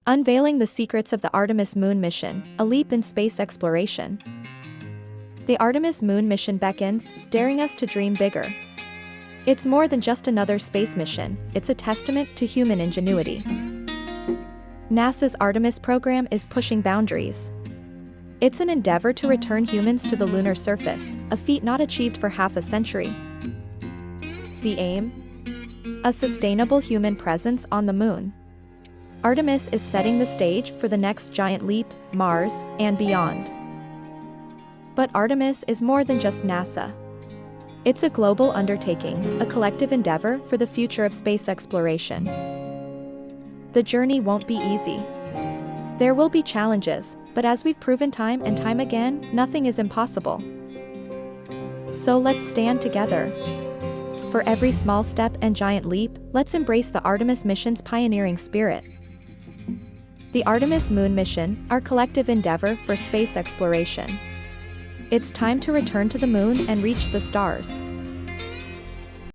Unveiling the secrets of the Artemis Moon Mission, a leap in space exploration. The Artemis Moon Mission beckons, daring us to dream bigger. It's more than just another space mission, it's a testament to human ingenuity. NASA's Artemis program is pushing boundaries. It's an endeavor to return humans to the lunar surface, a feat not achieved for half a century. The aim? A sustainable human presence on the moon. Artemis is setting the stage for the next giant leap, Mars, and beyond. But Artemis is more than just NASA. It's a global undertaking, a collective endeavor for the future of space exploration. The journey won't be easy. There will be challenges, but as we've proven time and time again, nothing is impossible. So let's stand together. For every small step and giant leap, let's embrace the Artemis mission's pioneering spirit. The Artemis Moon Mission, our collective endeavor for space exploration. It's time to return to the moon and reach the stars.